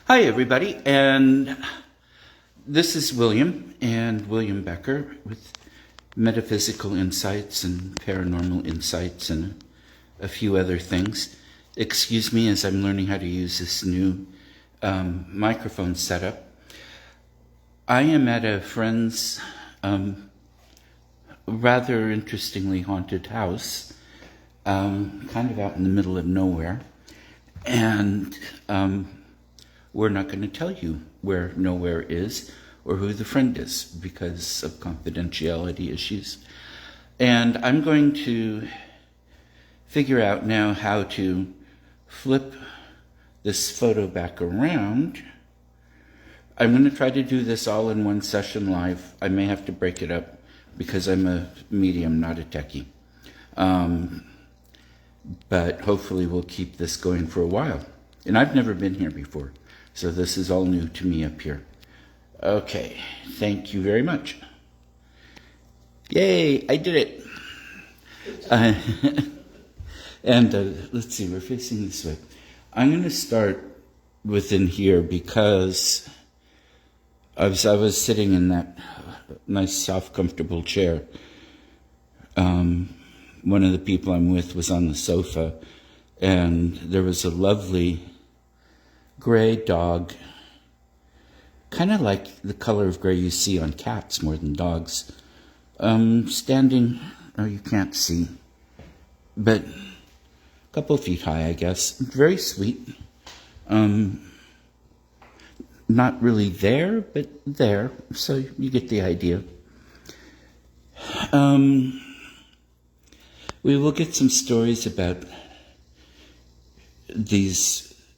Hi, everybody, and this is William and William Becker with metaphysical insights and paranormal insights and a few other things. Excuse me as I'm learning how to use this new microphone setup. I am at a friend's rather interestingly haunted house, kind of out in the middle of nowhere, and we're not going to tell you where nowhere is or who the friend is because of confidentiality issues. And I'm going to figure out now how to flip this photo back around. I'm going to try to do this all in one session live. I may have to break it up because I'm a medium, not a techie. But hopefully we'll keep this going for a while. And I've never been here before, so this is all new to me up here. Okay, thank you very much. Yay, I did it. And let's see, we're facing this way. I'm going to start within here because I was sitting in that nice, soft, comfortable chair. One of the people I'm with was on the sofa, and there was a lovely gray dog, kind of like the color of gray you see on cats more than dogs, standing, you can't see, but a couple feet high, I guess. Very sweet. Not really there, but there, so you get the idea. We will get some stories about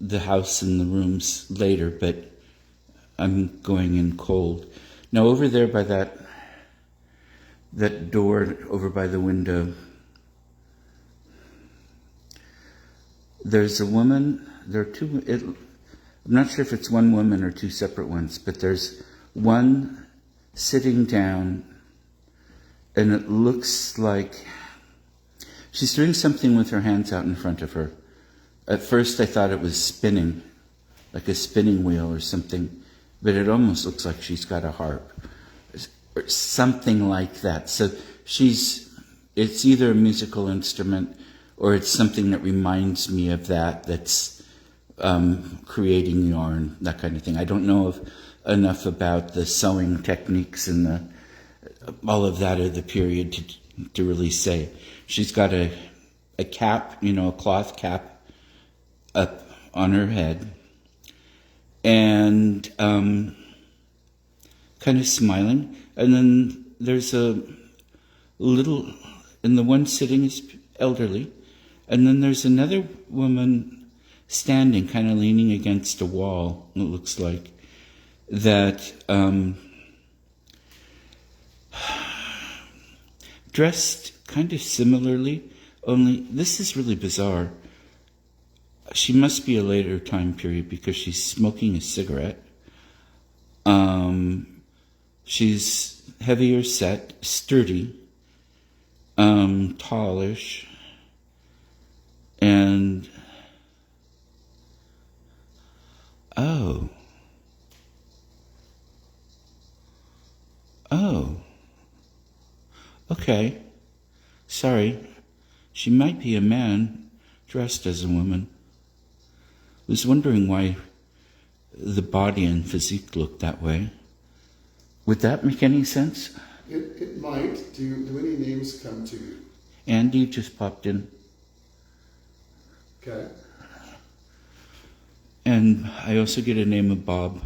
the house and the rooms later, but I'm going in cold. Now over there by that door over by the window, there's a woman. There are two. I'm not sure if it's one woman or two separate ones, but there's one sitting down, and it looks like she's doing something with her hands out in front of her. At first I thought it was spinning, like a spinning wheel or something, but it almost looks like she's got a harp or something like that. So it's either a musical instrument or it's something that reminds me of that's creating yarn, that kind of thing. I don't know enough about the sewing techniques and all of that of the period to really say. She's got a cap, a cloth cap up on her head, and kind of smiling. And then there's a little, and the one sitting is elderly, and then there's another woman standing, kind of leaning against a wall, it looks like, that dressed kind of similarly, only this is really bizarre. She must be a later time period because she's smoking a cigarette. She's heavier set, sturdy, tallish, and oh, okay, sorry, she might be a man dressed as a woman. I was wondering why the body and physique looked that way. Would that make any sense? It might. Do any names come to you? Andy just popped in. Okay. And I also get a name of Bob.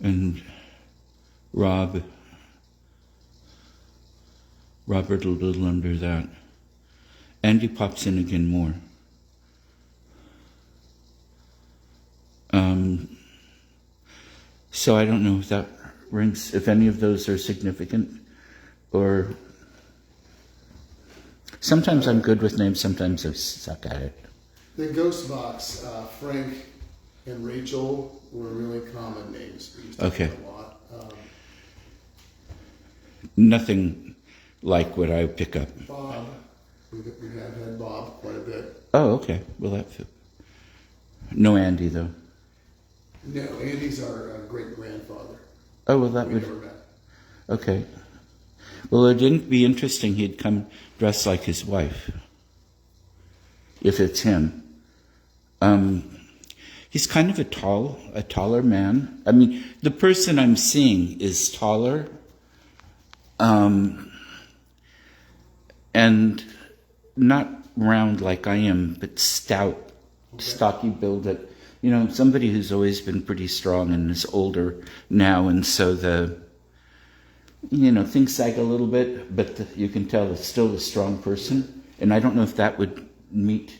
And Robert a little under that. Andy pops in again more. So I don't know if that rings, if any of those are significant, or sometimes I'm good with names, sometimes I suck at it. The Ghost Box, Frank and Rachel were really common names. We used to Okay. have a lot. Nothing like what I pick up. Bob, we have had Bob quite a bit. Oh, okay. Well, that fit. No Andy, though. No, Andy's our great-grandfather. Oh, well, that We would... never met. Okay. Well, it didn't be interesting he'd come dressed like his wife, if it's him. He's kind of a taller man. I mean, the person I'm seeing is taller, and not round like I am, but stout, stocky build. Somebody who's always been pretty strong and is older now, and so things sag a little bit, but you can tell it's still a strong person. And I don't know if that would meet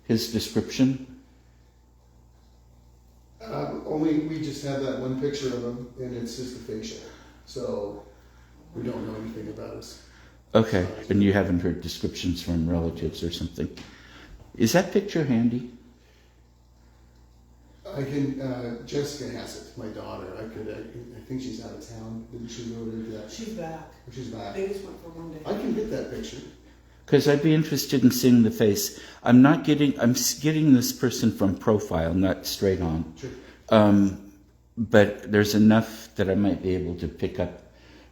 his description. Only we just have that one picture of him, and it's just the facial. So we don't know anything about us. Okay, and you haven't heard descriptions from relatives or something. Is that picture handy? I can. Jessica has it. My daughter. I think she's out of town. Didn't she go to that? She's back. Oh, she's back. They just went for one day. I can get that picture. Because I'd be interested in seeing the face. I'm getting this person from profile, not straight on. Sure. But there's enough that I might be able to pick up.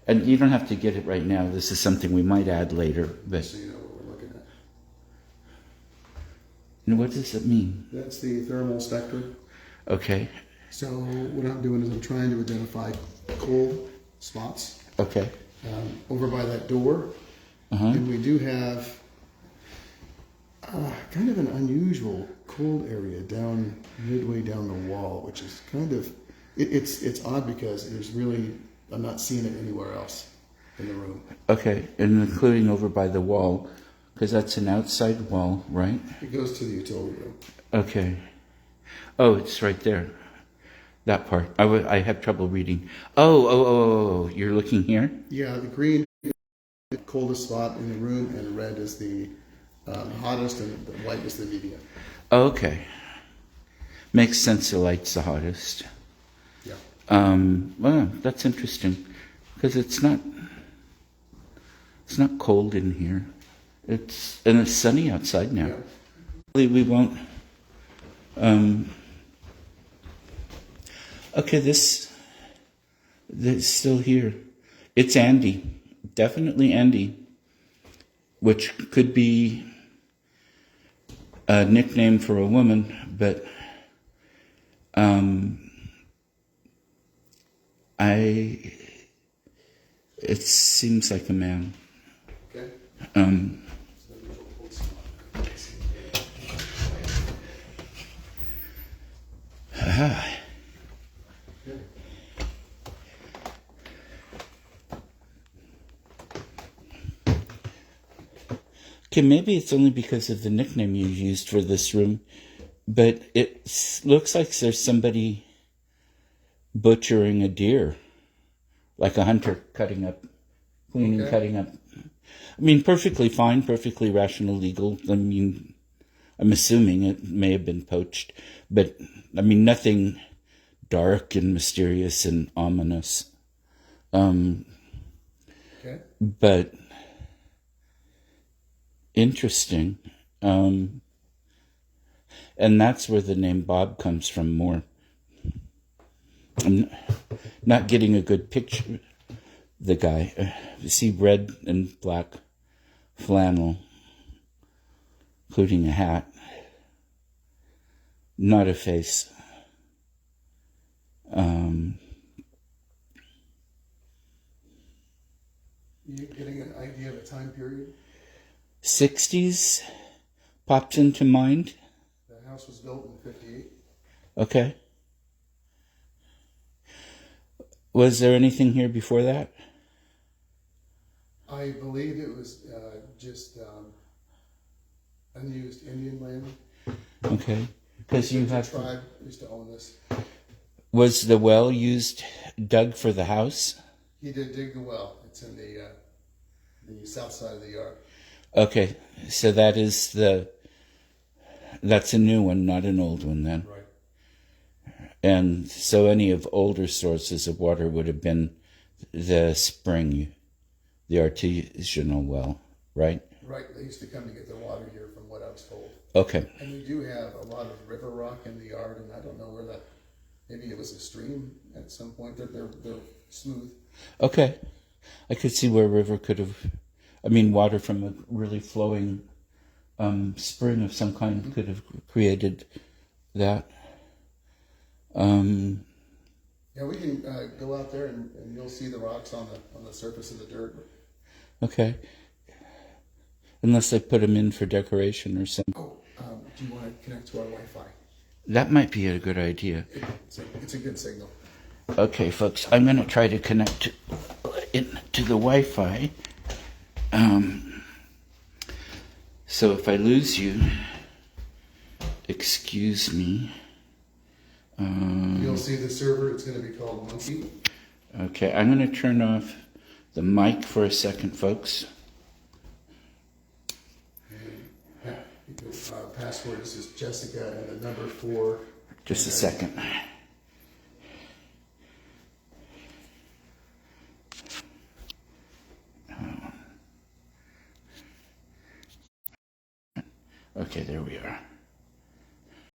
And you don't have to get it right now. This is something we might add later. But So you know what we're looking at. and what does it mean? That's the thermal spectrum. Okay. So what I'm doing is I'm trying to identify cold spots Okay. over by that door. Uh-huh. And we do have kind of an unusual cold area down midway down the wall, which is kind of it's odd because I'm not seeing it anywhere else in the room. Okay, and including over by the wall, because that's an outside wall, right? It goes to the utility room. Okay. Oh, it's right there. That part. I have trouble reading. Oh, you're looking here? Yeah, the green is the coldest spot in the room, and red is the hottest, and the white is the medium. Okay. Makes sense the light's the hottest. Yeah. Well, that's interesting, because it's not cold in here. And it's sunny outside now. Yeah. We won't. Okay, this still here. It's Andy, definitely Andy, which could be a nickname for a woman, but it seems like a man. Okay. Okay, maybe it's only because of the nickname you used for this room, but it looks like there's somebody butchering a deer, like a hunter cutting up, cleaning, Okay. cutting up. I mean, perfectly fine, perfectly rational, legal. I mean, I'm assuming it may have been poached, but I mean, nothing dark and mysterious and ominous. Okay. But interesting. And that's where the name Bob comes from more. I'm not getting a good picture. The guy. You see red and black flannel, including a hat. Not a face. You getting an idea of a time period? 60s pops into mind. The house was built in 58. Okay. Was there anything here before that? I believe it was just unused Indian land. Okay. Because you The have to, tribe used to own this. was the well dug for the house? He did dig the well. It's in the south side of the yard. Okay, so that's a new one, not an old one then. Right. And so any of older sources of water would have been the spring, the artisanal well, right? Right. They used to come to get their water here, from what I was told. Okay. And we do have a lot of river rock in Maybe it was a stream at some point. They're smooth. Okay. I could see where a river could have, water from a really flowing spring of some kind could have created that. Yeah, we can go out there and you'll see the rocks on the surface of the dirt. Okay. Unless they put them in for decoration or something. Oh, do you want to connect to our Wi-Fi? That might be a good idea. It's a good signal. Okay, folks, I'm going to try to connect to the Wi-Fi. So if I lose you, excuse me. You'll see the server. It's going to be called Monkey. Okay, I'm going to turn off the mic for a second, folks. Password is Jessica and the number 4. Just a second. Okay, there we are.